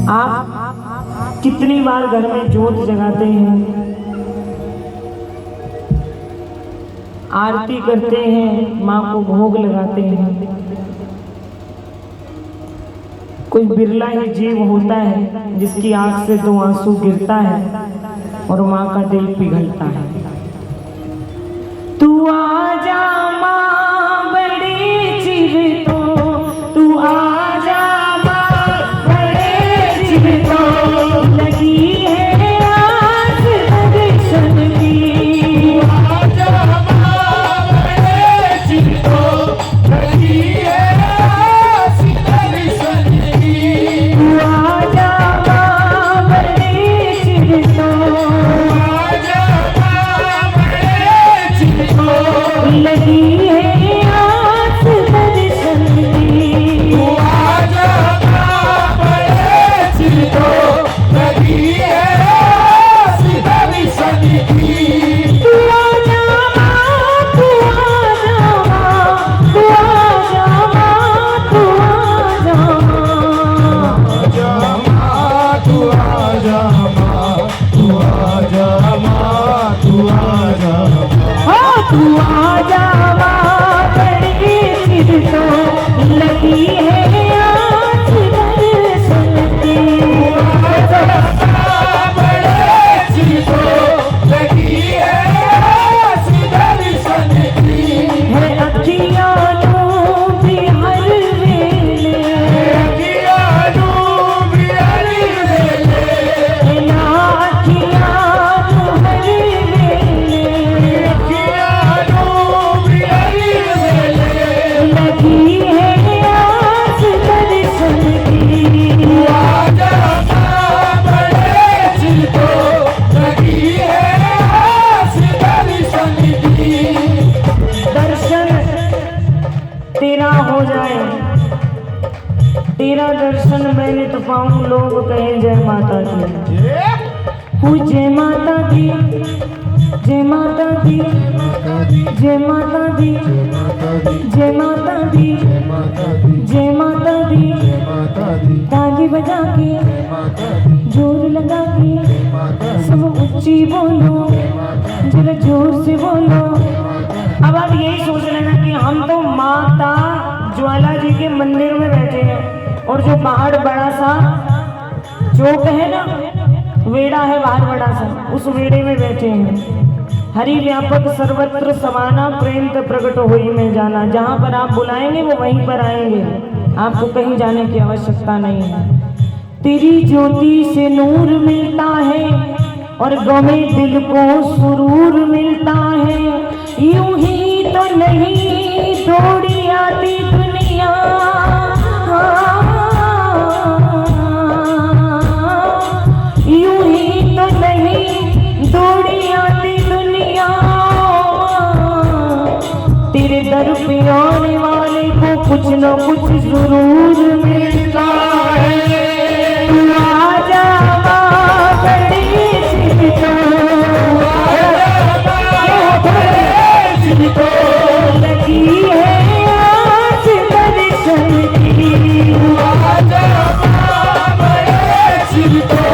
आप कितनी बार घर में जोत जगाते हैं, आरती करते हैं, माँ को भोग लगाते हैं। कोई बिरला ही जीव होता है जिसकी आंख से 2 आंसू गिरता है और माँ का दिल पिघलता है। तू आजा माँ बड़े चिर तो, तू आजा माँ बड़े चिर तो, लगी है आस दर्शन की। आजा माँ बड़े चिर तो, लगी है आस दर्शन की। तू आजा माँ बड़े चिर तो, आजा माँ बड़े चिर तो, लगी है आस दर्शन की। तू आजा माँ बड़े चिर तो, लगी है आस दर्शन की। तू आजा माँ, तू आजा माँ, तू आजा माँ, तू आजा माँ। आजा माँ, तू आजा माँ, तू आजा माँ, तू आजा माँ। हाँ तू आजा माँ बड़ी चिर तो, लगी है आस दर्शन की। बड़े चिर तो, लगी है आस दर्शन की। है अखियाँ डूबी हर वेले, अखियाँ डूबी हर वेले, है ना अखियाँ हर वेले, अखियाँ डूबी हर वेले। लगी है आस दर्शन की। तू आजा माँ बड़े चिर तो, लगी है आस दर्शन की। दर्शन तेरा हो जाए, तेरा दर्शन मैंने तो पाऊं, लोग कहें जय माता दी। जय माता दी, जय माता दी, जय माता दी, जय माता दी, जय माता दी। ताली बजा के, जोर लगा के, सब ऊंची बोलो, जरा जोर से बोलो। अब आप यही सोच लेना कि हम तो माता ज्वाला जी के मंदिर में बैठे हैं और जो पहाड़ बड़ा सा चौक है ना, वेड़ा है बाहर बड़ा सा, उस वेड़े में बैठे हैं। हरि व्यापक सर्वत्र समाना, प्रेम तो प्रकट होई में जाना। जहाँ पर आप बुलाएंगे वो वहीं पर आएंगे, आपको कहीं जाने की आवश्यकता नहीं है। तेरी ज्योति से नूर मिलता है और गमे दिल को सुरूर मिलता है। यूं ही तो नहीं दौड़ी आती दुनिया, यूं ही तो नहीं दौड़ी आती दुनिया। तेरे दर पे आने वाले को कुछ न कुछ जरूर मिलता है। तू आजा माँ बड़ी चिर तो, लगी है आस दर्शन की। आजा माँ बड़े चिर तो,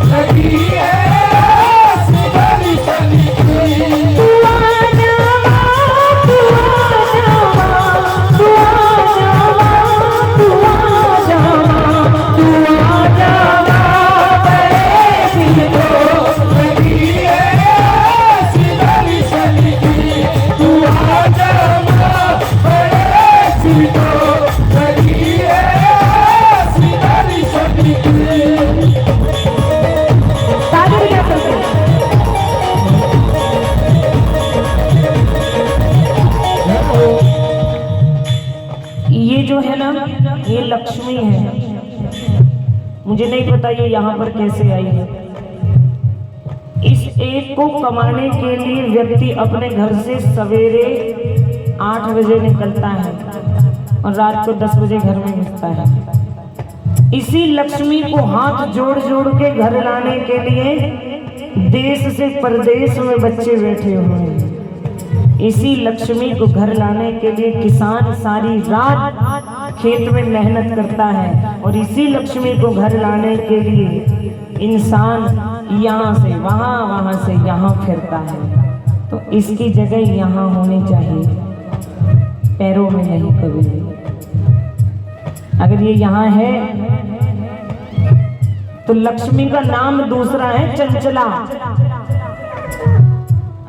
लगी है आस दर्शन की। तू आजा माँ, तू आजा माँ, तू आजा माँ, तू आजा माँ, तू आजा माँ बड़े चिर तो, लगी है आस दर्शन की। तू आजा माँ बड़े चिर तो, लगी है आस दर्शन की। ताली बजा करके। ये जो है ना, ये लक्ष्मी है। मुझे नहीं पता ये यहाँ पर कैसे आई है। इस एक को कमाने के लिए व्यक्ति अपने घर से सवेरे 8 बजे निकलता है और रात को 10 बजे घर में घुसता है। इसी लक्ष्मी को हाथ जोड़ जोड़ के घर लाने के लिए देश से परदेश में बच्चे बैठे हुए हैं। इसी लक्ष्मी को घर लाने के लिए किसान सारी रात खेत में मेहनत करता है और इसी लक्ष्मी को घर लाने के लिए इंसान यहाँ से वहाँ, वहाँ से यहाँ फिरता है। तो इसकी जगह यहाँ होनी चाहिए, पैरों में नहीं कभी भी। अगर ये यहाँ है तो लक्ष्मी का नाम दूसरा है चंचला।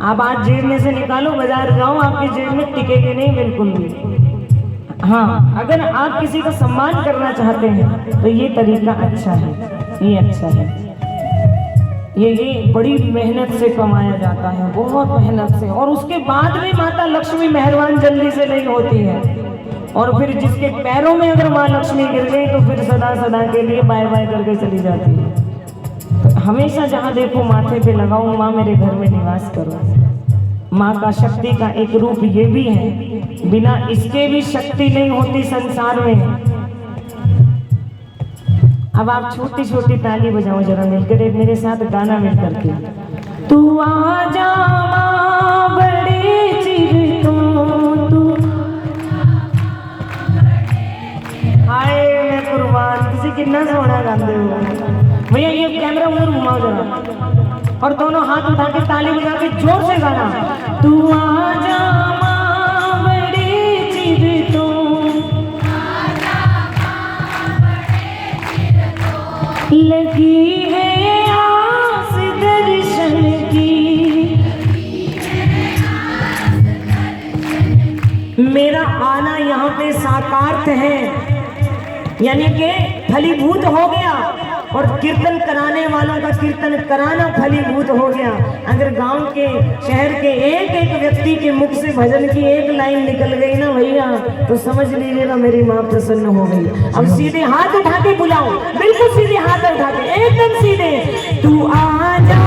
आप आज जेब में से निकालो, बाजार जाओ, आपकी जेब में टिकेगी नहीं बिल्कुल भी। हाँ, अगर आप किसी का सम्मान करना चाहते हैं तो ये तरीका अच्छा है, ये अच्छा है। ये बड़ी मेहनत से कमाया जाता है, बहुत मेहनत से, और उसके बाद भी माता लक्ष्मी मेहरबान जल्दी से नहीं होती है। और फिर जिसके पैरों में अगर माँ लक्ष्मी गिर गई तो फिर सदा सदा के लिए बाय बाय करके चली जाती है। तो हमेशा जहाँ देखो माथे पे लगाओ, माँ मेरे घर में निवास करो। माँ का शक्ति का एक रूप ये भी है, बिना इसके भी शक्ति नहीं होती संसार में। अब आप छोटी छोटी ताली बजाओ जरा मिलकर, एक मेरे साथ गाना मिल करके। तू आजा माँ बड़े चिर तो तू आए, मैं कुर्बान, किसी कितना सोना गाते हो भैया। ये कैमरा उधर घुमाओ जरा और दोनों हाथ उठा के ताली बजा के जोर से गाना। तू आजा माँ बड़े चिर तो लगी है आस दर्शन की, मेरा आना यहाँ पे साकार है, यानी कि फलीभूत हो गया। और कीर्तन कराने वालों का कीर्तन कराना फलीभूत हो गया। अगर गांव के शहर के एक एक व्यक्ति के मुख से भजन की एक लाइन निकल गई ना भैया, तो समझ लीजिएगा मेरी माँ प्रसन्न हो गई। अब सीधे हाथ उठा के बुलाओ, बिल्कुल सीधे हाथ उठा के, एकदम सीधे। तू आ जा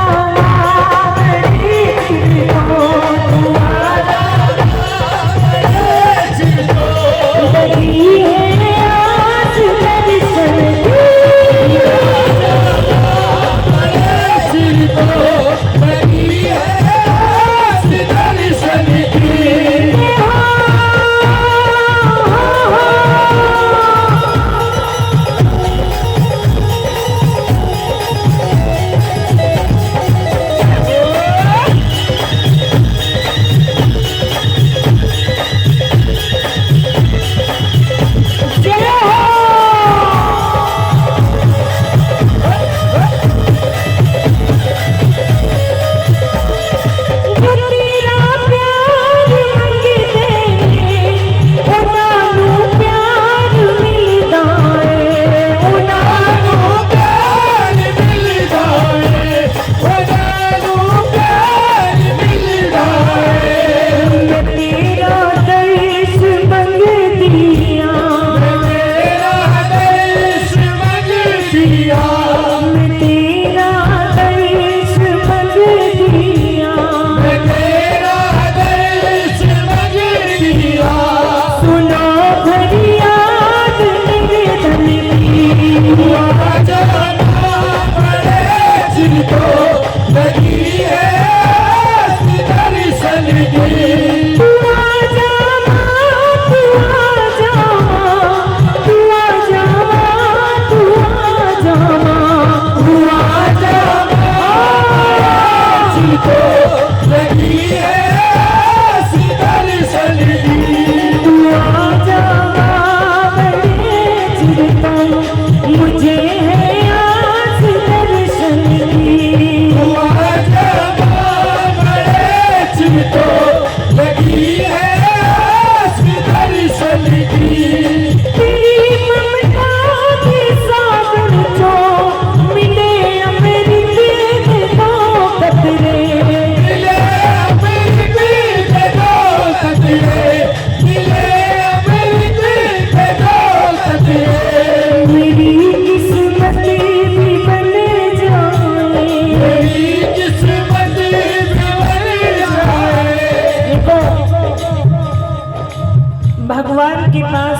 भगवान के पास।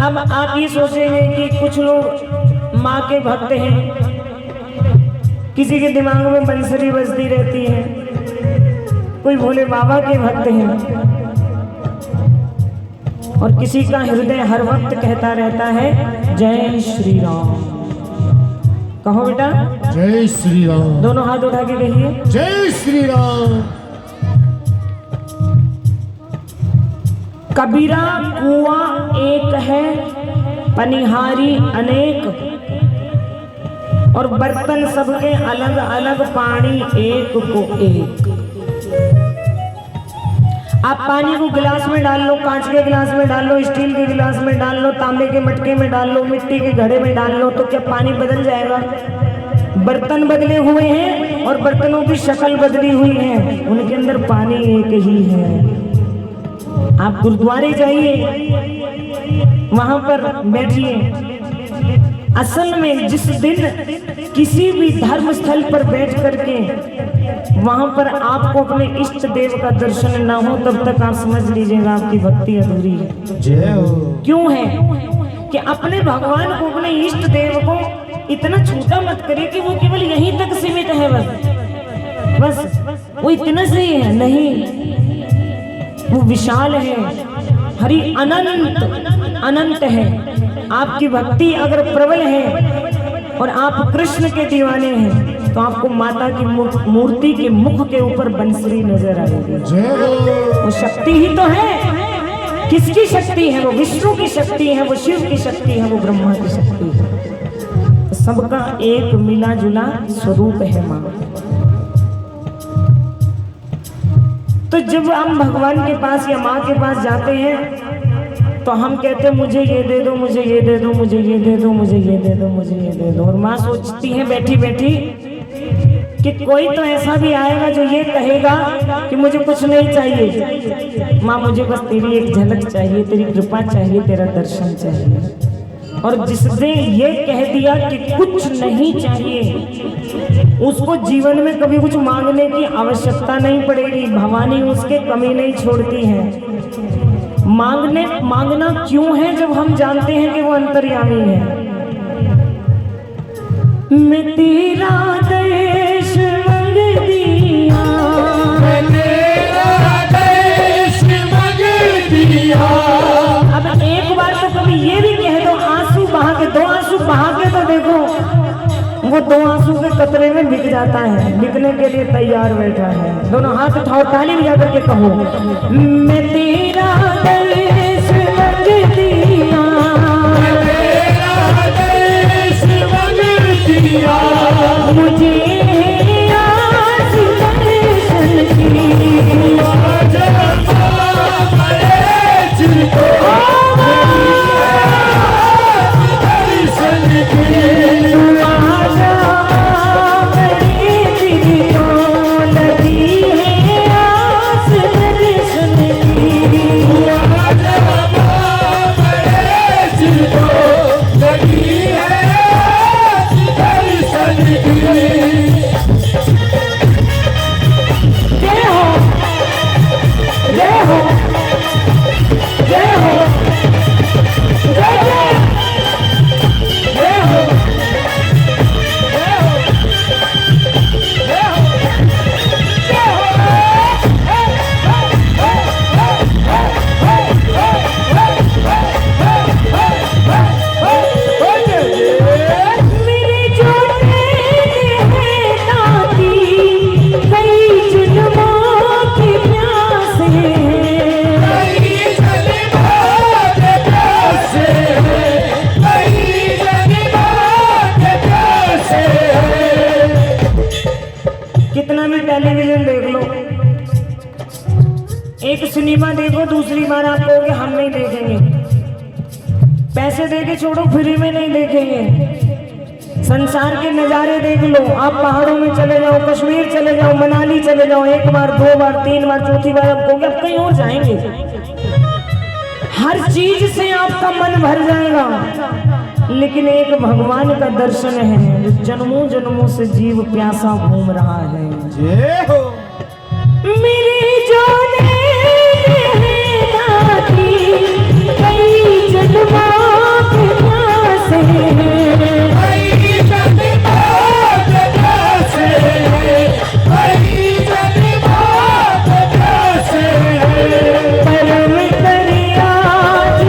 अब आप ये सोचेंगे कि कुछ लोग माँ के भक्त हैं, किसी के दिमाग में बंसरी बजती रहती है, कोई भोले बाबा के भक्त हैं। और किसी का हृदय हर वक्त कहता रहता है जय श्री राम। कहो बेटा जय श्री राम। दोनों हाथ उठा के कहिए जय श्री राम। कबीरा कुआं एक है, पनिहारी अनेक, और बर्तन सबके अलग अलग, पानी एक को एक। आप पानी को गिलास में डाल लो, कांच के गिलास में डाल लो, स्टील के गिलास में डाल लो, तांबे के मटके में डाल लो, मिट्टी के घड़े में डाल लो, तो क्या पानी बदल जाएगा? बर्तन बदले हुए हैं और बर्तनों की शक्ल बदली हुई है, उनके अंदर पानी एक ही है। आप गुरुद्वारे जाइए, वहां पर बैठिए। असल में जिस दिन किसी भी धर्म स्थल पर बैठ करके वहां पर आपको अपने इष्ट देव का दर्शन ना हो, तब तक आप समझ लीजिएगा आपकी भक्ति अधूरी है। जय हो। क्यों है कि अपने भगवान को, अपने इष्ट देव को इतना छोटा मत करिए कि वो केवल यहीं तक सीमित है, बस वो इतना सही है। नहीं, वो विशाल है, हरि अनंत अनंत है। आपकी भक्ति अगर प्रबल है और आप कृष्ण के दीवाने हैं तो आपको माता की मूर्ति के मुख के ऊपर बंसरी नजर आएगी। वो शक्ति ही तो है। किसकी शक्ति है? वो विष्णु की शक्ति है, वो शिव की शक्ति है, वो ब्रह्मा की शक्ति है। सबका एक मिला जुला स्वरूप है माँ। तो जब हम भगवान के पास या माँ के पास जाते हैं तो हम कहते हैं मुझे ये दे दो, मुझे ये दे दो, मुझे ये दे दो, मुझे ये दे दो, मुझे ये दे दो। और माँ सोचती है बैठी बैठी कि कोई तो ऐसा भी आएगा जो ये कहेगा कि मुझे कुछ नहीं चाहिए, माँ मुझे बस तेरी एक झलक चाहिए, तेरी कृपा चाहिए, तेरा दर्शन चाहिए। और जिसने ये कह दिया कि कुछ नहीं चाहिए, उसको जीवन में कभी कुछ मांगने की आवश्यकता नहीं पड़ेगी। भवानी उसके कमी नहीं छोड़ती है। मांगना क्यों है जब हम जानते हैं कि वो अंतर्यामी है। मैं तेरा देश मंग दिया, मैं तेरा देश मंग दिया। अब एक बार तो कभी ये भी कह दो, आंसू बहा के, दो आंसू बहा के तो देखो, वो दो आंसू के कतरे में बिक जाता है, बिकने के लिए तैयार बैठा है। दोनों हाथ उठाओ, ताली बजा करके कहो मैं तेरा देश मंग दिया, मैं तेरा देश मंग दिया। मुझे आस दर्शन की, टेलीविजन देख लो, एक सिनेमा देखो, दूसरी बार आप कहोगे हम नहीं देखेंगे। पैसे देके छोड़ो, फ्री में नहीं देखेंगे। संसार के नजारे देख लो, आप पहाड़ों में चले जाओ, कश्मीर चले जाओ, मनाली चले जाओ, एक बार, दो बार, तीन बार, चौथी बार आप कहोगे अब कहीं और जाएंगे। हर चीज से आपका मन भर जाएगा, लेकिन एक भगवान का दर्शन है जो जन्मों जन्मों से जीव प्यासा घूम रहा है। जय हो। मेरी जाने कई जन्मों के प्यासे परम कर आज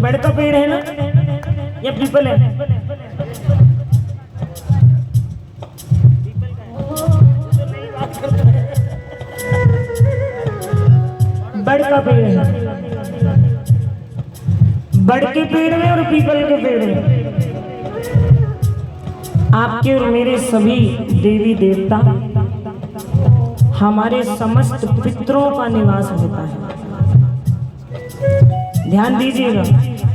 बड़ का पेड़ है ना या पीपल है? बड़ का पेड़ है। बड़ के पेड़ में और पीपल के पेड़ में आपके और मेरे सभी देवी देवता, हमारे समस्त पितरों का निवास होता है। ध्यान दीजिएगा।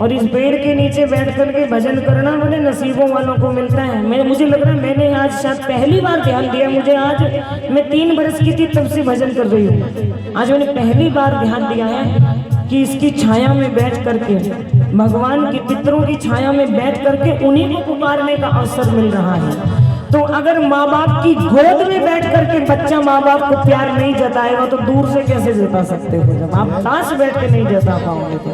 और इस पेड़ के नीचे बैठ करके भजन करना बड़े नसीबों वालों को मिलता है। मुझे लग रहा है मैंने आज शायद पहली बार ध्यान दिया। मुझे आज, मैं 3 बरस की थी तब से भजन कर रही हूँ। आज मैंने पहली बार ध्यान दिया है कि इसकी छाया में बैठ करके, भगवान के पितरों की छाया में बैठ करके उन्हीं को पुकारने का अवसर मिल रहा है। तो अगर माँ बाप की गोद में बैठ करके बच्चा माँ बाप को प्यार नहीं जताएगा तो दूर से कैसे जता सकते हो? जब आप पास बैठ के नहीं जता पाओगे तो।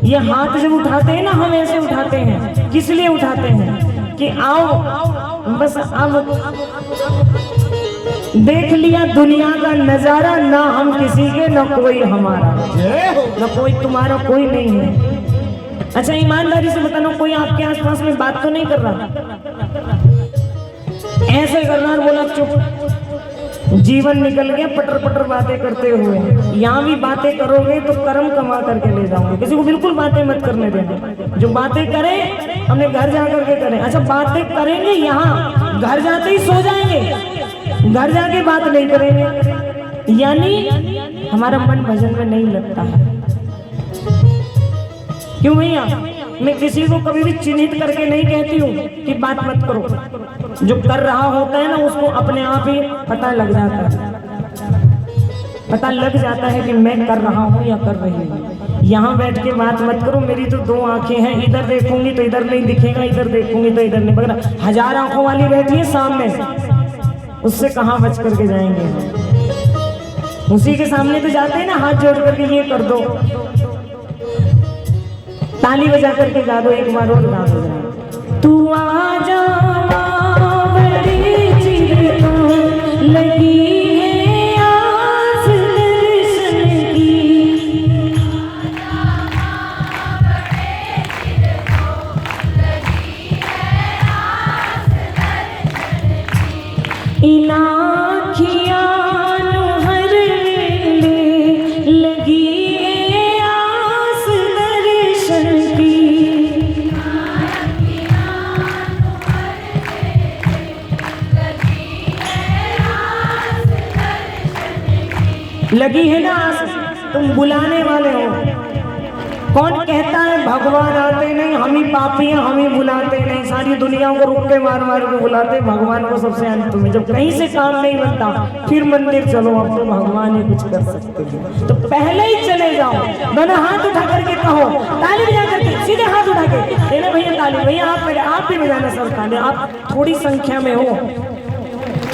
ये हाथ जब उठाते हैं ना, हम ऐसे उठाते हैं। किस लिए उठाते हैं? कि आओ बस अब देख लिया दुनिया का नजारा, ना हम किसी के ना कोई हमारा, ना कोई तुम्हारा, कोई नहीं है। अच्छा ईमानदारी से बताना, कोई आपके आसपास में बात तो नहीं कर रहा? ऐसे कर रहा है, बोला चुप, जीवन निकल गया पटर पटर बातें करते हुए। यहाँ भी बातें करोगे तो कर्म कमा करके ले जाओगे। किसी को बिल्कुल बातें मत करने देना। जो बातें करें अपने घर जा करके करें। अच्छा बातें करेंगे यहाँ, घर जाते ही सो जाएंगे, घर जाके बात नहीं करेंगे, यानी हमारा मन भजन में नहीं लगता है। क्यों भैया? मैं किसी को कभी भी चिन्हित करके नहीं कहती हूँ कि बात मत करो। जो कर रहा होता है ना उसको अपने आप ही पता लग जाता है, पता लग जाता है कि मैं कर रहा हूँ या कर रही हूँ। यहाँ बैठ के बात मत करो। मेरी तो 2 आंखें हैं, इधर देखूंगी तो इधर नहीं दिखेगा, इधर देखूंगी तो इधर नहीं। मगर 1000 आंखों वाली बैठी है सामने, उससे कहाँ बच करके जाएंगे? उसी के सामने तो जाते हैं ना हाथ जोड़ करके, ये कर दो, ताली बजा करके गा दो, एक बार और गा दो। तू आजा बड़ी चिर तो लगी है आस दर्शन की, इन आँखियाँ हर वेले लगी लगी है ना आस। तुम बुलाने वाले हो। कौन कहता है भगवान आते नहीं, हम ही पापी हैं, हम ही बुलाते नहीं। सारी दुनिया को रुक्के मार मार के बुलाते, भगवान को सबसे अंत में। जब कहीं से काम नहीं बनता फिर मंदिर चलो, अब तो भगवान ही कुछ कर सकते हैं। तो पहले ही चले जाओ, दोनों हाथ उठा करके कहो, ताली बजा करके, सीधे हाथ उठा के देना भैया ताली। भैया आप भी बजाना सब ताली। आप थोड़ी संख्या में हो,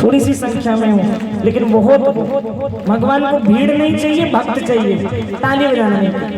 थोड़ी सी संख्या में हो, लेकिन बहुत भगवान को भीड़ नहीं चाहिए, भक्त चाहिए। ताली बजाना है।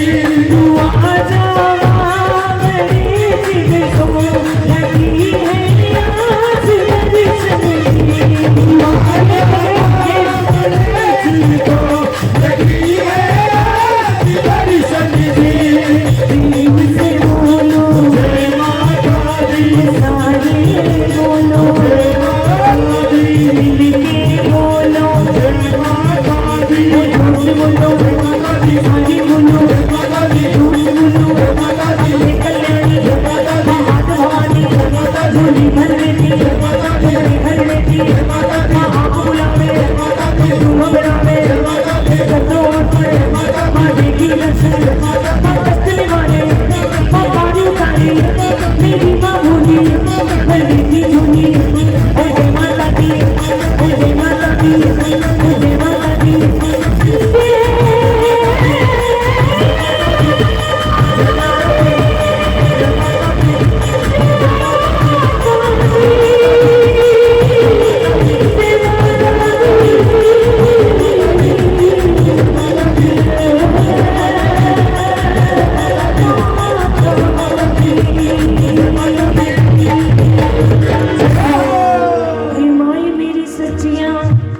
श्री